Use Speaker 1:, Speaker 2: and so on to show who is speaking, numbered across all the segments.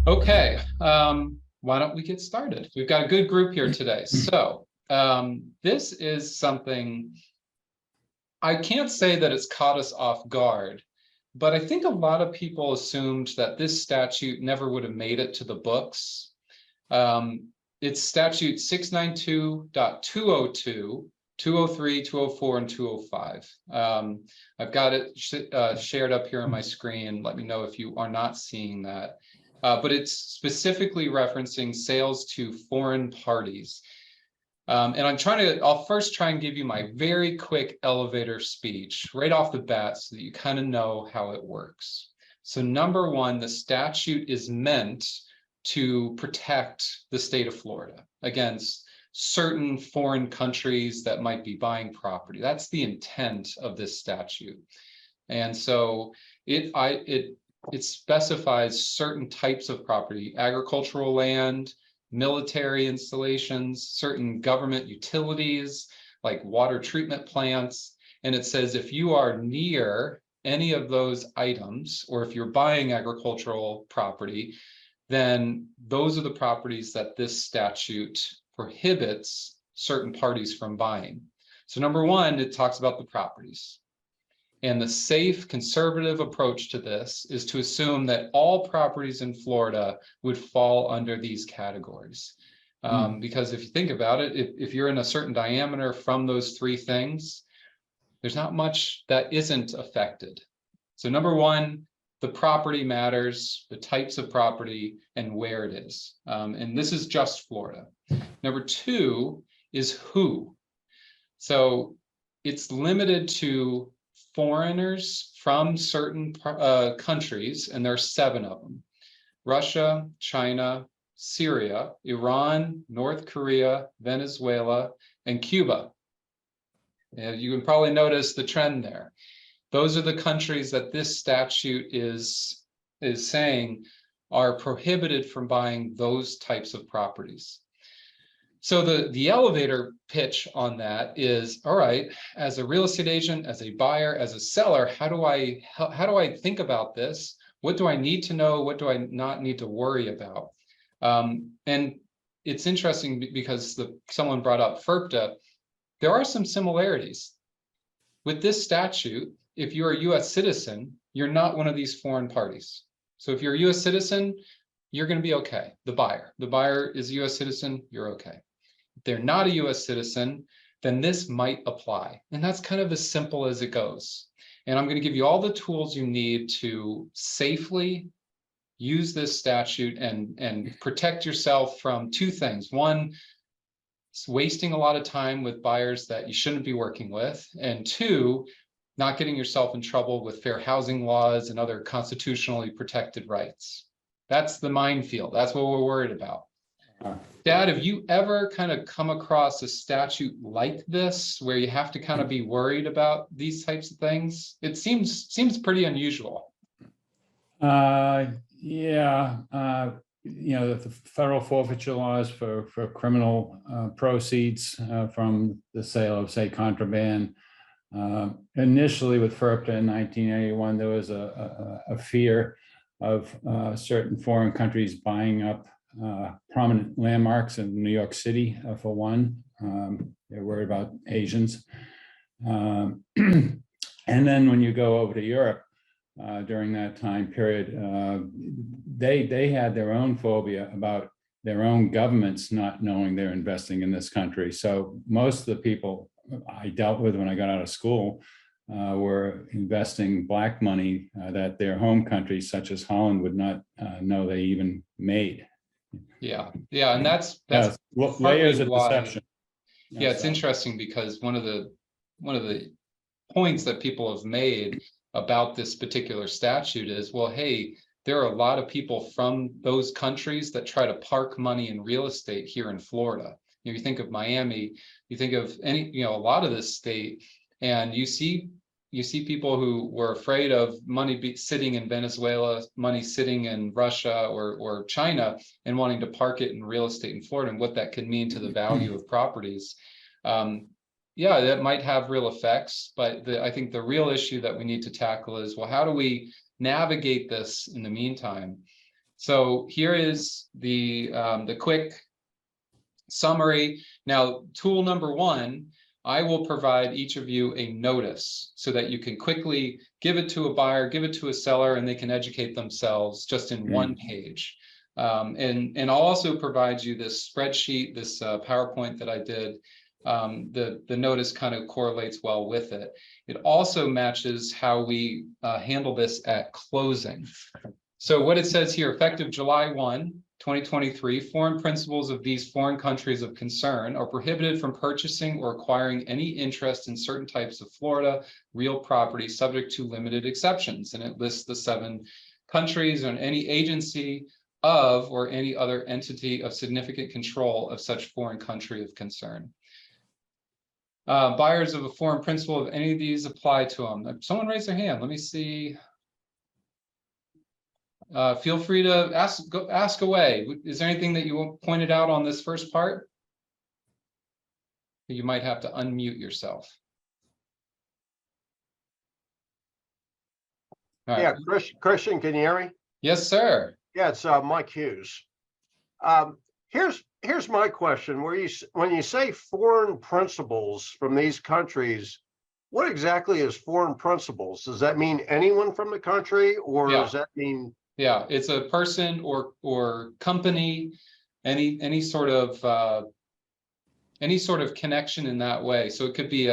Speaker 1: Okay, why don't we get started? We've got a good group here today. So this is something, I can't say that it's caught us off guard, but I think a lot of people assumed that this statute never would have made it to the books. It's statute 692.202, 203, 204, and 205. I've got it shared up here on my screen. Let me know if you are not seeing that. But it's specifically referencing sales to foreign parties. And I'll first try and give you my very quick elevator speech right off the bat so that you kind of know how it works. So number one, the statute is meant to protect the state of Florida against certain foreign countries that might be buying property. That's the intent of this statute. And so it specifies certain types of property: agricultural land, military installations, certain government utilities like water treatment plants. And it says if you are near any of those items, or if you're buying agricultural property, then those are the properties that this statute prohibits certain parties from buying. So number one, it talks about the properties. And the safe, conservative approach to this is to assume that all properties in Florida would fall under these categories. Because if you think about it, if you're in a certain diameter from those three things, there's not much that isn't affected. So number one, the property matters, the types of property, and where it is. And this is just Florida. Number two is who. So it's limited to foreigners from certain countries, and there are 7 of them: Russia, China, Syria, Iran, North Korea, Venezuela, and Cuba. And you can probably notice the trend there. Those are the countries that this statute is saying are prohibited from buying those types of properties. So the elevator pitch on that is, all right, as a real estate agent, as a buyer, as a seller, how do I think about this? What do I need to know? What do I not need to worry about? And it's interesting because someone brought up FERPTA. There are some similarities. With this statute, if you're a US citizen, you're not one of these foreign parties. So if you're a US citizen, you're going to be okay. The buyer is a US citizen, you're okay. If they're not a US citizen, then this might apply. And that's kind of as simple as it goes. And I'm going to give you all the tools you need to safely use this statute and protect yourself from 2 things. One, wasting a lot of time with buyers that you shouldn't be working with. And 2, not getting yourself in trouble with fair housing laws and other constitutionally protected rights. That's the minefield. That's what we're worried about. Dad, have you ever kind of come across a statute like this where you have to kind of be worried about these types of things? It seems pretty unusual.
Speaker 2: Yeah. The federal forfeiture laws for criminal proceeds from the sale of, say, contraband. Initially with FERPTA in 1981, there was a fear of certain foreign countries buying up prominent landmarks in New York City, for one. They're worried about Asians. And then when you go over to Europe during that time period, they had their own phobia about their own governments not knowing they're investing in this country. So most of the people I dealt with when I got out of school were investing black money that their home countries, such as Holland, would not know they even made.
Speaker 1: Yeah, and that's
Speaker 2: layers of deception.
Speaker 1: Yeah, it's interesting because one of the points that people have made about this particular statute is, well, hey, there are a lot of people from those countries that try to park money in real estate here in Florida. You think of Miami, you think of a lot of this state, and you see people who were afraid of money sitting in Venezuela, money sitting in Russia or China, and wanting to park it in real estate in Florida, and what that could mean to the value of properties. yeah, that might have real effects, but I think the real issue that we need to tackle is, well, how do we navigate this in the meantime? So here is the quick summary. Now, tool number one, I will provide each of you a notice so that you can quickly give it to a buyer, give it to a seller, and they can educate themselves just in one page. And I'll also provide you this spreadsheet, this PowerPoint that I did. The notice kind of correlates well with it. It also matches how we handle this at closing. So what it says here, effective July 1, 2023, foreign principals of these foreign countries of concern are prohibited from purchasing or acquiring any interest in certain types of Florida real property subject to limited exceptions. And it lists the 7 countries and any agency of or any other entity of significant control of such foreign country of concern. Buyers of a foreign principal of any of these apply to them. Someone raise their hand. Let me see. Feel free to ask away. Is there anything that you pointed out on this first part? You might have to unmute yourself. All right.
Speaker 3: Yeah, Christian, can you hear me?
Speaker 1: Yes, sir.
Speaker 3: Yeah, it's Mike Hughes. Here's my question: when you say foreign principals from these countries, what exactly is foreign principals? Does that mean anyone from the country, or does that mean?
Speaker 1: Yeah, it's a person or company, any sort of connection in that way. So it could be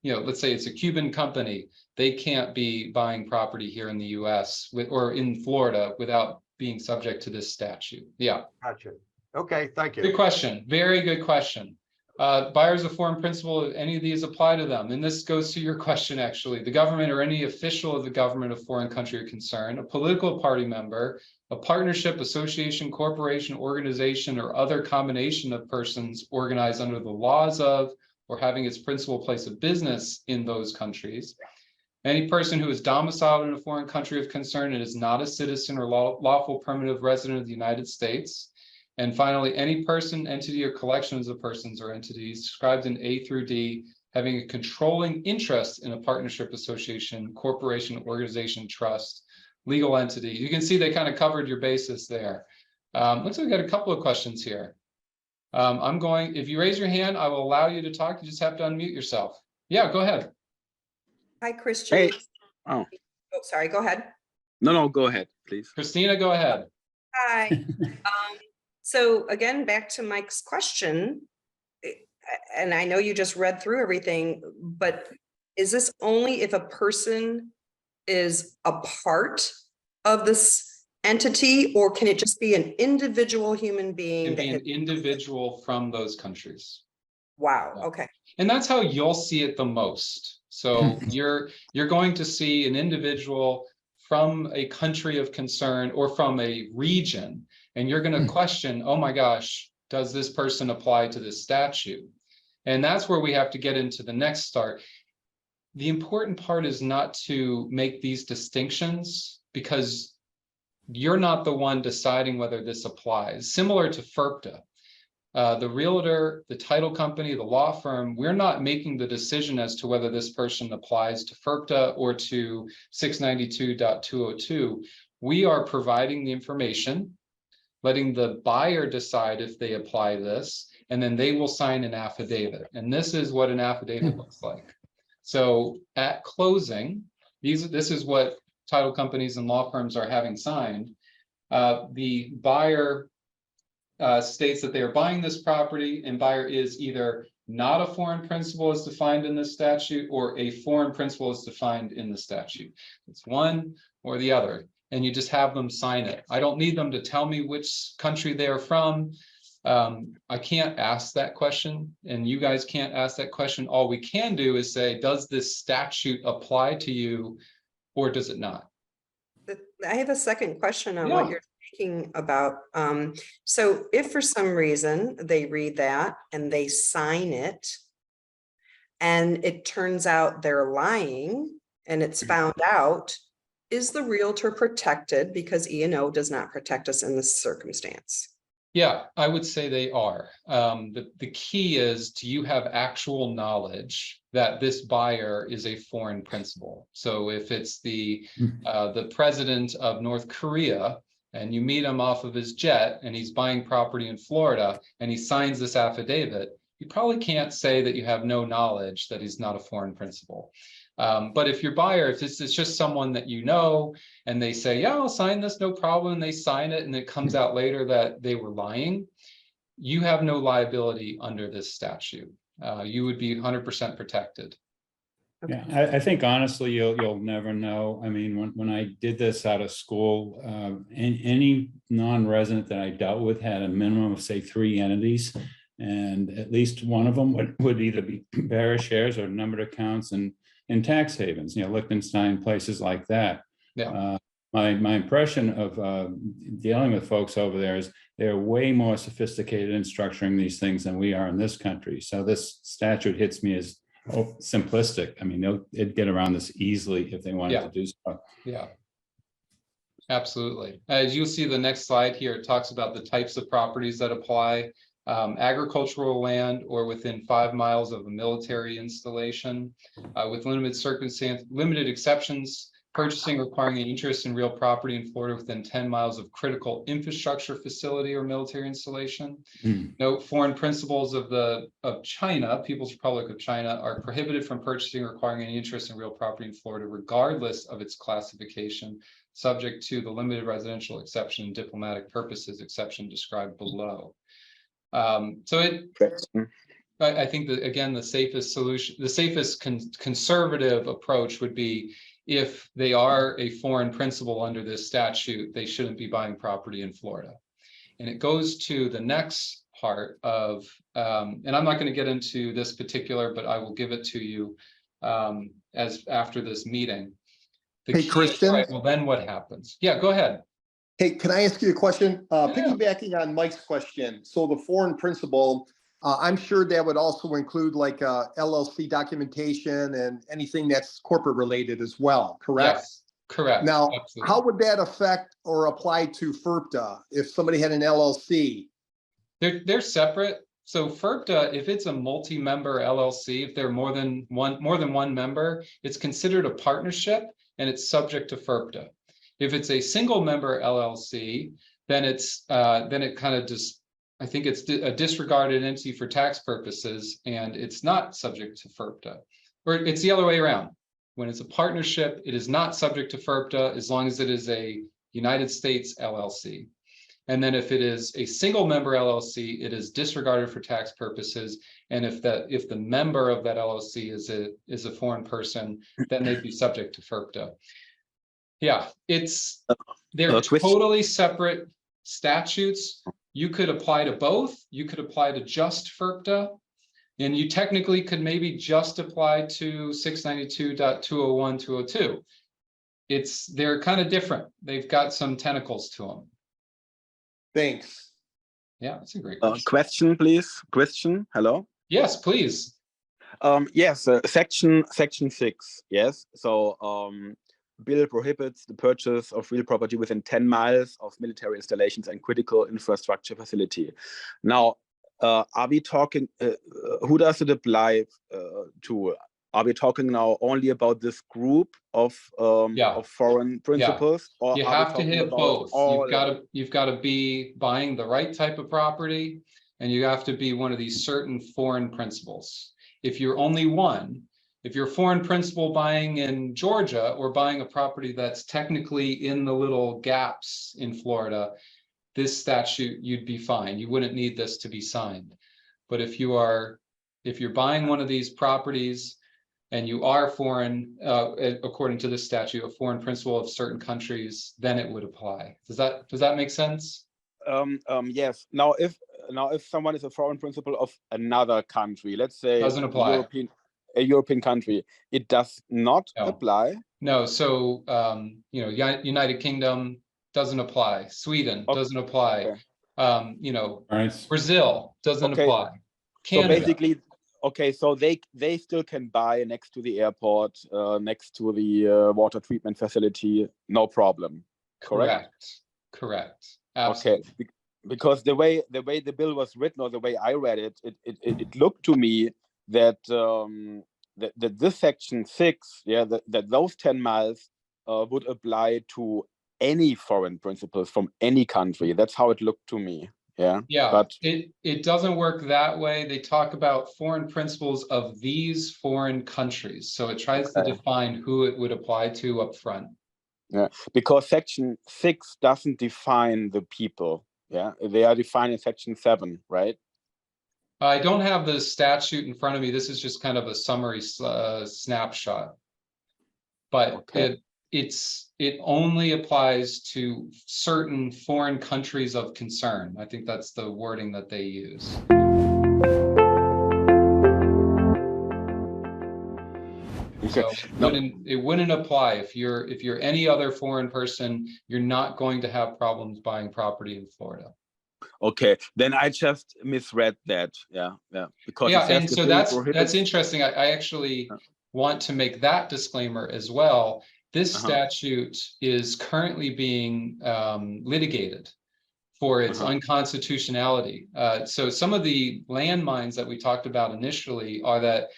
Speaker 1: let's say it's a Cuban company. They can't be buying property here in the U.S. or in Florida without being subject to this statute. Yeah.
Speaker 3: Gotcha. Okay, thank you.
Speaker 1: Good question. Very good question. Buyers of foreign principal, any of these apply to them? And this goes to your question, actually. The government or any official of the government of foreign country of concern, a political party member, a partnership, association, corporation, organization, or other combination of persons organized under the laws of or having its principal place of business in those countries. Any person who is domiciled in a foreign country of concern and is not a citizen or lawful permanent resident of the United States. And finally, any person, entity, or collections of persons or entities described in A through D having a controlling interest in a partnership, association, corporation, organization, trust, legal entity. You can see they kind of covered your basis there. Looks like we got a couple of questions here. If you raise your hand, I will allow you to talk. You just have to unmute yourself. Yeah, go ahead.
Speaker 4: Hi, Christian.
Speaker 5: Hey. Oh,
Speaker 4: Sorry, go ahead.
Speaker 5: no, go ahead, please.
Speaker 1: Christina, go ahead.
Speaker 4: Hi. So again, back to Mike's question, and I know you just read through everything, but is this only if a person is a part of this entity, or can it just be an individual human being?
Speaker 1: It can be an individual from those countries.
Speaker 4: Wow.
Speaker 1: Yeah.
Speaker 4: Okay.
Speaker 1: And that's how you'll see it the most. So you're going to see an individual from a country of concern or from a region, and you're going to question, oh my gosh, does this person apply to this statute? And that's where we have to get into the next start. The important part is not to make these distinctions, because you're not the one deciding whether this applies. Similar to FERPTA. The realtor, the title company, the law firm, we're not making the decision as to whether this person applies to FERPTA or to 692.202. We are providing the information, letting the buyer decide if they apply this, and then they will sign an affidavit. And this is what an affidavit looks like. So at closing, this is what title companies and law firms are having signed. The buyer states that they are buying this property, and buyer is either not a foreign principal as defined in the statute, or a foreign principal as defined in the statute. It's one or the other, and you just have them sign it. I don't need them to tell me which country they are from. I can't ask that question, and you guys can't ask that question. All we can do is say, does this statute apply to you, or does it not?
Speaker 4: I have a second question on what you're speaking about. So if for some reason they read that and they sign it, and it turns out they're lying and it's found out, is the realtor protected because E&O does not protect us in this circumstance?
Speaker 1: Yeah, I would say they are. The key is, do you have actual knowledge that this buyer is a foreign principal? So if it's the president of North Korea and you meet him off of his jet and he's buying property in Florida and he signs this affidavit, you probably can't say that you have no knowledge that he's not a foreign principal. But if your buyer, if it's just someone that you know, and they say, yeah, I'll sign this, no problem, and they sign it, and it comes out later that they were lying, you have no liability under this statute. You would be 100% protected.
Speaker 2: Yeah, I think honestly, you'll never know. I mean, when I did this out of school, any non-resident that I dealt with had a minimum of, say, 3 entities, and at least one of them would either be bearer shares or numbered accounts and in tax havens, Liechtenstein, places like that.
Speaker 1: Yeah.
Speaker 2: My impression of dealing with folks over there is they're way more sophisticated in structuring these things than we are in this country. So this statute hits me as simplistic. I mean, they'd get around this easily if they wanted to do so.
Speaker 1: Yeah. Absolutely. As you'll see the next slide here, it talks about the types of properties that apply. Agricultural land or within 5 miles of a military installation, with limited exceptions, purchasing requiring an interest in real property in Florida within 10 miles of critical infrastructure facility or military installation. Note, foreign principals of China, People's Republic of China, are prohibited from purchasing or requiring any interest in real property in Florida, regardless of its classification, subject to the limited residential exception and diplomatic purposes exception described below. So I think that, again, the safest solution, the safest conservative approach would be, if they are a foreign principal under this statute, they shouldn't be buying property in Florida. And it goes to the next part of, and I'm not going to get into this particular, but I will give it to you as after this meeting.
Speaker 6: Hey, Christian.
Speaker 1: Right, well, then what happens? Yeah, go ahead.
Speaker 6: Hey, can I ask you a question? Piggybacking on Mike's question. So the foreign principal, I'm sure that would also include like LLC documentation and anything that's corporate related as well, correct?
Speaker 1: Yes, correct.
Speaker 6: Now,
Speaker 1: Absolutely.
Speaker 6: how would that affect or apply to FIRPTA if somebody had an LLC?
Speaker 1: They're separate. So FIRPTA, if it's a multi-member LLC, if they're more than one member, it's considered a partnership and it's subject to FIRPTA. If it's a single member LLC, then it kind of just, I think it's a disregarded entity for tax purposes, and it's not subject to FIRPTA. Or it's the other way around. When it's a partnership, it is not subject to FIRPTA as long as it is a United States LLC. And then if it is a single member LLC, it is disregarded for tax purposes. And if the member of that LLC is a foreign person, then they'd be subject to FIRPTA. Yeah, they're totally separate statutes. You could apply to both. You could apply to just FIRPTA, and you technically could maybe just apply to 692.201, 202. They're kind of different. They've got some tentacles to them.
Speaker 6: Thanks.
Speaker 1: Yeah, that's a great question.
Speaker 5: Question, please. Question. Hello.
Speaker 1: Yes, please.
Speaker 5: Yes, section 6. Yes. So bill prohibits the purchase of real property within 10 miles of military installations and critical infrastructure facility. Now, are we talking, who does it apply to? Are we talking now only about this group of foreign principals?
Speaker 1: Yeah.
Speaker 5: Or
Speaker 1: you have to hit both. You've got to be buying the right type of property, and you have to be one of these certain foreign principals. If you're only one, if you're a foreign principal buying in Georgia or buying a property that's technically in the little gaps in Florida, this statute, you'd be fine. You wouldn't need this to be signed. But if you're buying one of these properties and you are foreign, according to this statute, a foreign principal of certain countries, then it would apply. Does that make sense?
Speaker 5: Yes. Now, if someone is a foreign principal of another country, let's say
Speaker 1: doesn't apply.
Speaker 5: A European country, it does not apply.
Speaker 1: No. So United Kingdom doesn't apply. Sweden doesn't apply.
Speaker 5: Okay.
Speaker 1: Brazil doesn't apply. Canada.
Speaker 5: So basically, so they still can buy next to the airport, next to the water treatment facility, no problem. Correct.
Speaker 1: Absolutely.
Speaker 5: Okay. because the way the bill was written, or the way I read it, it looked to me that that this section 6, that those 10 miles would apply to any foreign principals from any country. That's how it looked to me. Yeah. But
Speaker 1: it doesn't work that way. They talk about foreign principals of these foreign countries. So it tries to define who it would apply to up front.
Speaker 5: Yeah, because section 6 doesn't define the people. Yeah, they are defined in section 7, right?
Speaker 1: I don't have the statute in front of me. This is just kind of a summary snapshot. But it only applies to certain foreign countries of concern. I think that's the wording that they use. So it wouldn't apply if you're any other foreign person. You're not going to have problems buying property in Florida.
Speaker 5: Okay, then I just misread that. Yeah. Because
Speaker 1: and so that's interesting. I actually want to make that disclaimer as well. This statute is currently being litigated for its unconstitutionality. So some of the landmines that we talked about initially are that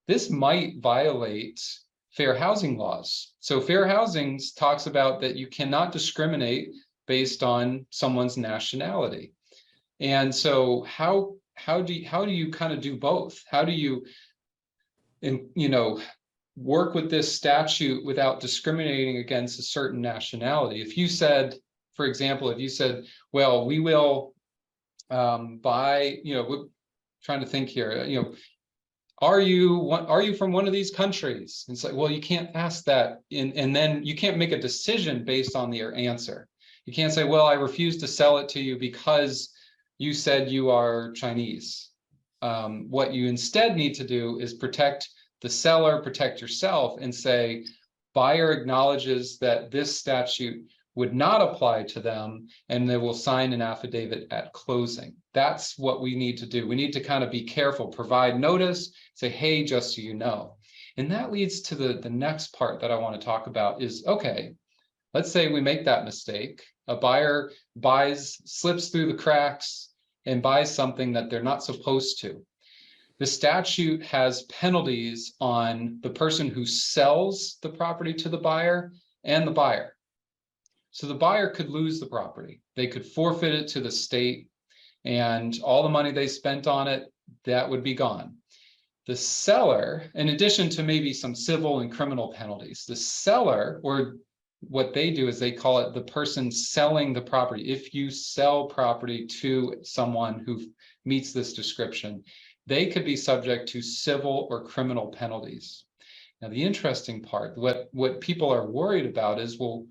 Speaker 1: this might violate fair housing laws. So fair housing talks about that you cannot discriminate based on someone's nationality. And so how do you kind of do both? How do you work with this statute without discriminating against a certain nationality? If you said, for example, if you said, well, we will buy, we're trying to think here, are you from one of these countries? And it's like, well, you can't ask that, and then you can't make a decision based on your answer. You can't say, well, I refuse to sell it to you because you said you are Chinese. What you instead need to do is protect the seller, protect yourself, and say, buyer acknowledges that this statute would not apply to them, and they will sign an affidavit at closing. That's what we need to do. We need to kind of be careful, provide notice, say, hey, just so you know. And that leads to the next part that I want to talk about is, okay, let's say we make that mistake. A buyer slips through the cracks and buys something that they're not supposed to. The statute has penalties on the person who sells the property to the buyer and the buyer. So the buyer could lose the property. They could forfeit it to the state, and all the money they spent on it, that would be gone. The seller, in addition to maybe some civil and criminal penalties, the seller, or what they do is they call it the person selling the property. If you sell property to someone who meets this description, they could be subject to civil or criminal penalties. Now, the interesting part, what people are worried about is, well,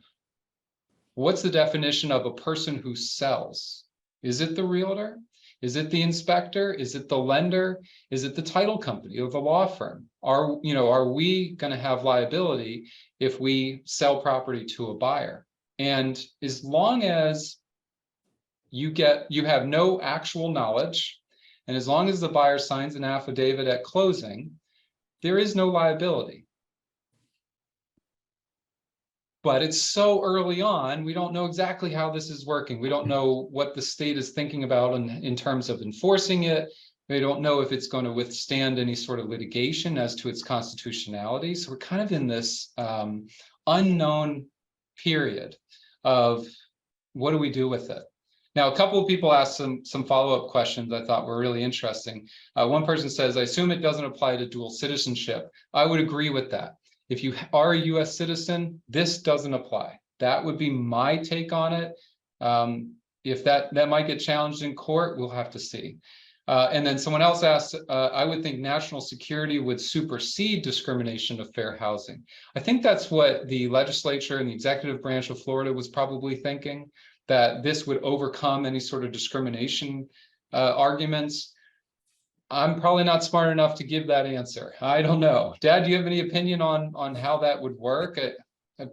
Speaker 1: what's the definition of a person who sells? Is it the realtor? Is it the inspector? Is it the lender? Is it the title company or the law firm? Are we going to have liability if we sell property to a buyer? And as long as you have no actual knowledge, and as long as the buyer signs an affidavit at closing, there is no liability. But it's so early on, we don't know exactly how this is working. We don't know what the state is thinking about in terms of enforcing it. We don't know if it's going to withstand any sort of litigation as to its constitutionality. So we're kind of in this unknown period of what do we do with it? Now, a couple of people asked some follow-up questions I thought were really interesting. One person says, I assume it doesn't apply to dual citizenship. I would agree with that. If you are a US citizen, this doesn't apply. That would be my take on it. If that might get challenged in court, we'll have to see. And then someone else asked, I would think national security would supersede discrimination of fair housing. I think that's what the legislature and the executive branch of Florida was probably thinking, that this would overcome any sort of discrimination arguments. I'm probably not smart enough to give that answer. I don't know. Dad, do you have any opinion on how that would work?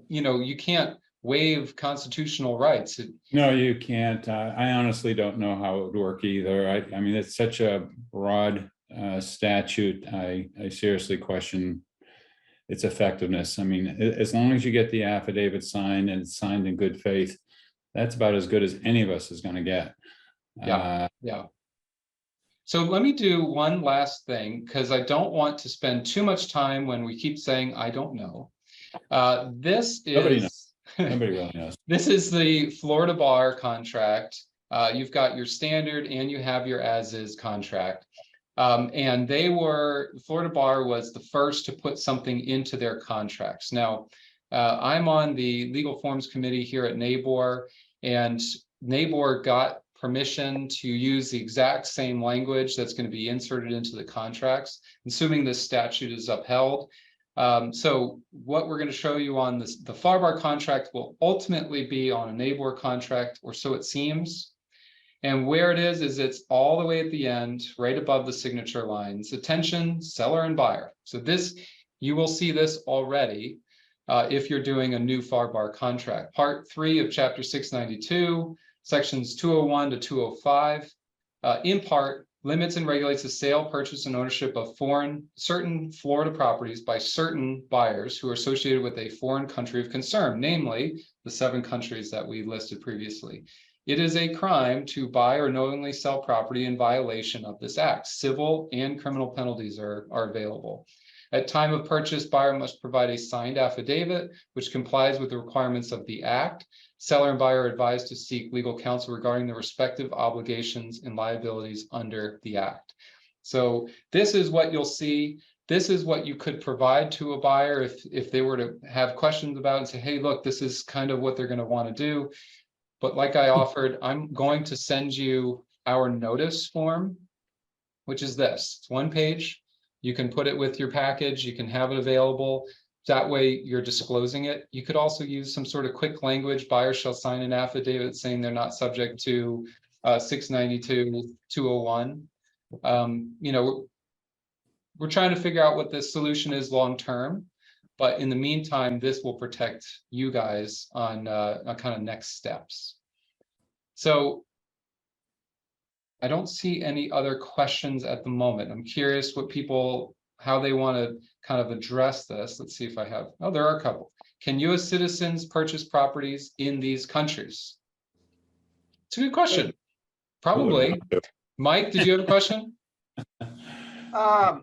Speaker 1: You can't waive constitutional rights.
Speaker 2: No, you can't. I honestly don't know how it would work either. I mean, it's such a broad statute. I seriously question its effectiveness. I mean, as long as you get the affidavit signed and it's signed in good faith, that's about as good as any of us is going to get.
Speaker 1: Yeah. So let me do one last thing, because I don't want to spend too much time when we keep saying, I don't know. This
Speaker 2: Nobody knows.
Speaker 1: is
Speaker 2: Nobody really knows.
Speaker 1: this is the Florida Bar contract. You've got your standard and you have your as-is contract. And the Florida Bar was the first to put something into their contracts. Now, I'm on the legal forms committee here at NABOR, and NABOR got permission to use the exact same language that's going to be inserted into the contracts, assuming this statute is upheld. So what we're going to show you on the FAR contract will ultimately be on a NABOR contract, or so it seems. And where it is it's all the way at the end, right above the signature lines. Attention, seller and buyer. So this, you will see this already if you're doing a new FAR contract. Part 3 of Chapter 692, Sections 201 to 205, in part, limits and regulates the sale, purchase, and ownership of certain Florida properties by certain buyers who are associated with a foreign country of concern, namely the 7 countries that we listed previously. It is a crime to buy or knowingly sell property in violation of this act. Civil and criminal penalties are available. At time of purchase, buyer must provide a signed affidavit which complies with the requirements of the act. Seller and buyer are advised to seek legal counsel regarding the respective obligations and liabilities under the act. So this is what you'll see. This is what you could provide to a buyer if they were to have questions about it and say, hey, look, this is kind of what they're going to want to do. But like I offered, I'm going to send you our notice form, which is this. It's 1 page. You can put it with your package. You can have it available. That way you're disclosing it. You could also use some sort of quick language. Buyer shall sign an affidavit saying they're not subject to 692-201. You know, we're trying to figure out what the solution is long-term. But in the meantime, this will protect you guys on kind of next steps. So I don't see any other questions at the moment. I'm curious what people, how they want to kind of address this. Let's see if I have, oh, there are a couple. Can U.S. citizens purchase properties in these countries? It's a good question. Probably. Mike, did you have a question?
Speaker 3: Am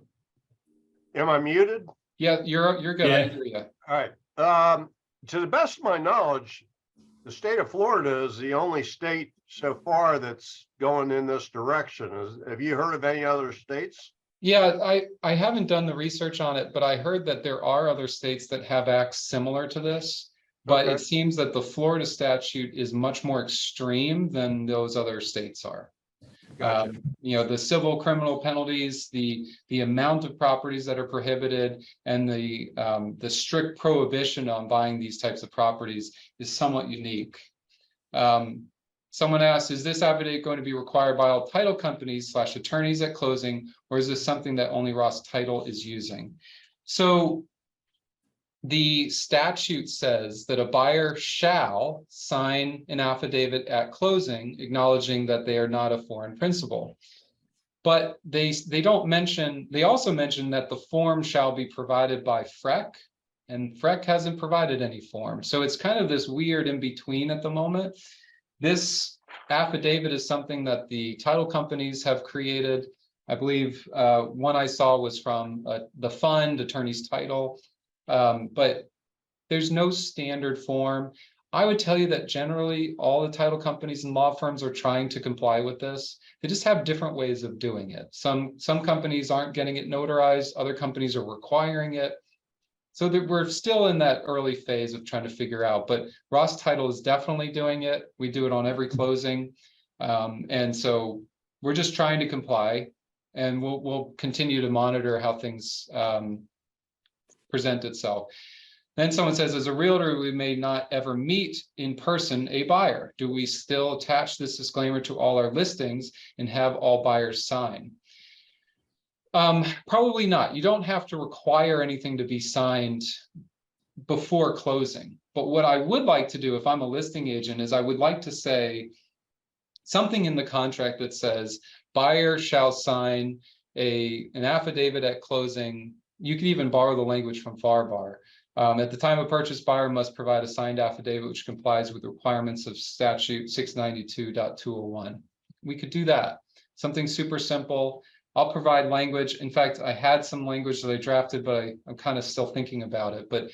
Speaker 3: I muted?
Speaker 1: Yeah, you're good.
Speaker 2: Yeah.
Speaker 1: I hear you.
Speaker 3: All right. To the best of my knowledge, the state of Florida is the only state so far that's going in this direction. Have you heard of any other states?
Speaker 1: Yeah, I haven't done the research on it, but I heard that there are other states that have acts similar to this. But
Speaker 3: Okay.
Speaker 1: it seems that the Florida statute is much more extreme than those other states are.
Speaker 3: Gotcha.
Speaker 1: You know, the civil criminal penalties, the amount of properties that are prohibited, and the strict prohibition on buying these types of properties is somewhat unique. Someone asked, is this affidavit going to be required by all title companies / attorneys at closing, or is this something that only Ross Title is using? So the statute says that a buyer shall sign an affidavit at closing, acknowledging that they are not a foreign principal. But they don't mention, they also mention that the form shall be provided by FREC, and FREC hasn't provided any form. So it's kind of this weird in between at the moment. This affidavit is something that the title companies have created. I believe one I saw was from the fund, Attorney's Title. But there's no standard form. I would tell you that generally all the title companies and law firms are trying to comply with this. They just have different ways of doing it. Some companies aren't getting it notarized, other companies are requiring it. So that we're still in that early phase of trying to figure out, but Ross Title is definitely doing it. We do it on every closing. And so we're just trying to comply, and we'll continue to monitor how things present itself. Then someone says, as a realtor, we may not ever meet in person a buyer. Do we still attach this disclaimer to all our listings and have all buyers sign? Probably not. You don't have to require anything to be signed before closing. But what I would like to do if I'm a listing agent is I would like to say something in the contract that says buyer shall sign an affidavit at closing. You can even borrow the language from FAR. At the time of purchase, buyer must provide a signed affidavit which complies with the requirements of statute 692.201. we could do that. Something super simple. I'll provide language. In fact, I had some language that I drafted, but I'm kind of still thinking about it. But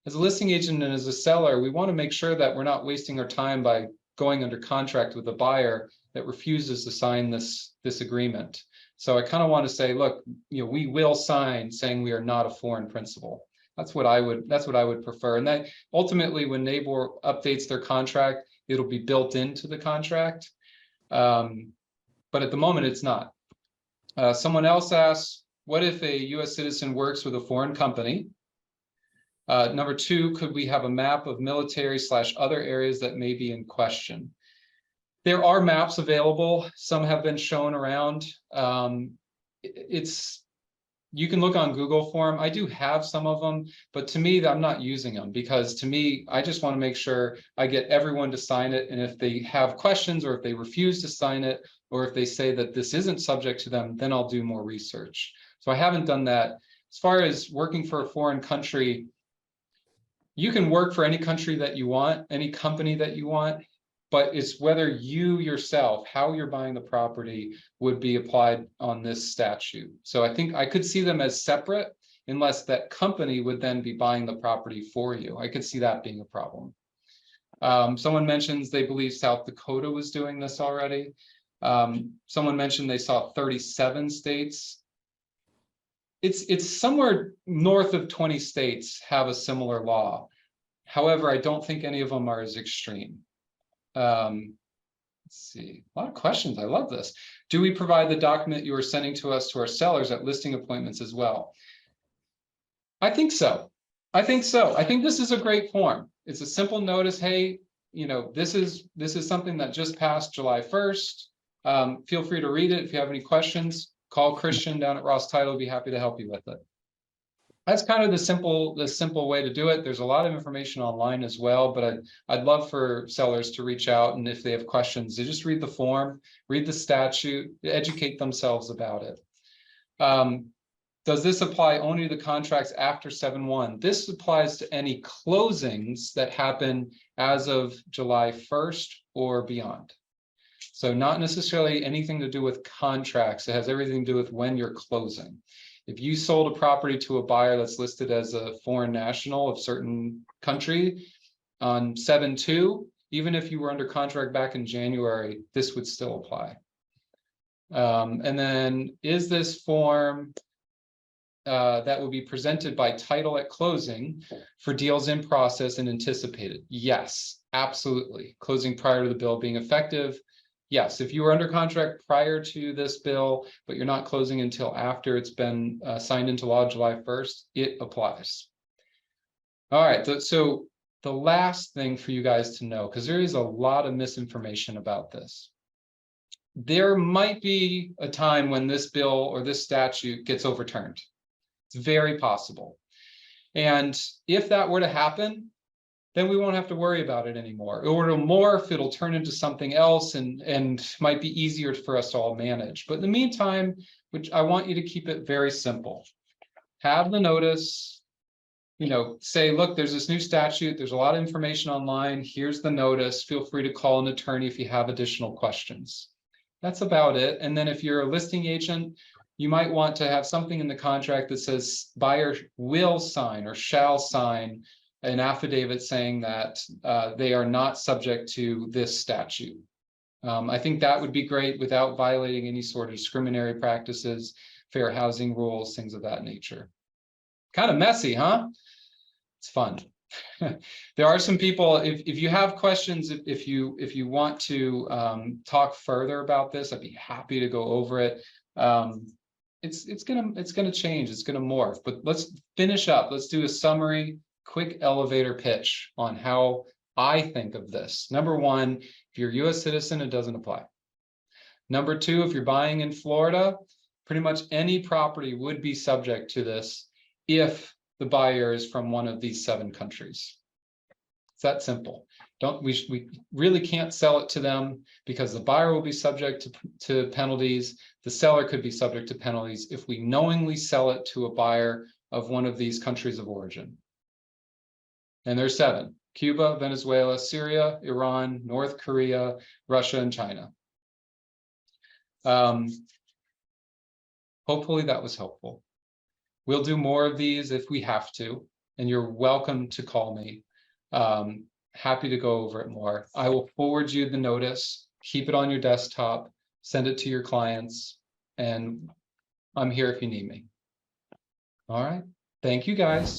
Speaker 1: as a listing agent and as a seller, we want to make sure that we're not wasting our time by going under contract with a buyer that refuses to sign this agreement. So I kind of want to say, look, we will sign saying we are not a foreign principal. That's what I would prefer. And that ultimately, when Neighbor updates their contract, it'll be built into the contract. But at the moment, it's not. Someone else asks, what if a U.S. citizen works with a foreign company? Number two, could we have a map of military/other areas that may be in question? There are maps available. Some have been shown around. You can look on Google for them. I do have some of them, but to me, I'm not using them because to me, I just want to make sure I get everyone to sign it. And if they have questions or if they refuse to sign it, or if they say that this isn't subject to them, then I'll do more research. So I haven't done that. As far as working for a foreign country, you can work for any country that you want, any company that you want, but it's whether you yourself, how you're buying the property would be applied on this statute. So I think I could see them as separate unless that company would then be buying the property for you. I could see that being a problem. Someone mentions they believe South Dakota was doing this already. Someone mentioned they saw 37 states. It's somewhere north of 20 states have a similar law. However, I don't think any of them are as extreme. Let's see, a lot of questions. I love this. Do we provide the document you are sending to us to our sellers at listing appointments as well? I think so. I think this is a great form. It's a simple notice. Hey, this is something that just passed July 1st. Feel free to read it. If you have any questions, call Christian down at Ross Title. Be happy to help you with it. That's kind of the simple way to do it. There's a lot of information online as well, but I'd love for sellers to reach out, and if they have questions, they just read the form, read the statute, educate themselves about it. Does this apply only to the contracts after 7/1? This applies to any closings that happen as of July 1st or beyond. So not necessarily anything to do with contracts. It has everything to do with when you're closing. If you sold a property to a buyer that's listed as a foreign national of certain country on 7/2, even if you were under contract back in January, this would still apply. And then, is this form that will be presented by title at closing for deals in process and anticipated? Yes, absolutely. Closing prior to the bill being effective. Yes, if you were under contract prior to this bill, but you're not closing until after it's been signed into law July 1st, it applies. All right, so the last thing for you guys to know, because there is a lot of misinformation about this. There might be a time when this bill or this statute gets overturned. It's very possible. And if that were to happen, then we won't have to worry about it anymore. Or it'll morph, it'll turn into something else and might be easier for us to all manage. But in the meantime, which I want you to keep it very simple. Have the notice, say, look, there's this new statute, there's a lot of information online, here's the notice, feel free to call an attorney if you have additional questions. That's about it. And then if you're a listing agent, you might want to have something in the contract that says buyer will sign or shall sign an affidavit saying that they are not subject to this statute. I think that would be great without violating any sort of discriminatory practices, fair housing rules, things of that nature. Kind of messy, huh? It's fun. There are some people, if you have questions, if you want to talk further about this, I'd be happy to go over it. It's gonna change, it's gonna morph, but let's finish up. Let's do a summary, quick elevator pitch on how I think of this. Number one, if you're a US citizen, it doesn't apply. Number two, if you're buying in Florida, pretty much any property would be subject to this if the buyer is from one of these 7 countries. It's that simple. We really can't sell it to them because the buyer will be subject to penalties. The seller could be subject to penalties if we knowingly sell it to a buyer of one of these countries of origin. And there's 7: Cuba, Venezuela, Syria, Iran, North Korea, Russia, and China. Hopefully that was helpful. We'll do more of these if we have to, and you're welcome to call me. Happy to go over it more. I will forward you the notice, keep it on your desktop, send it to your clients, and I'm here if you need me. All right. Thank you, guys.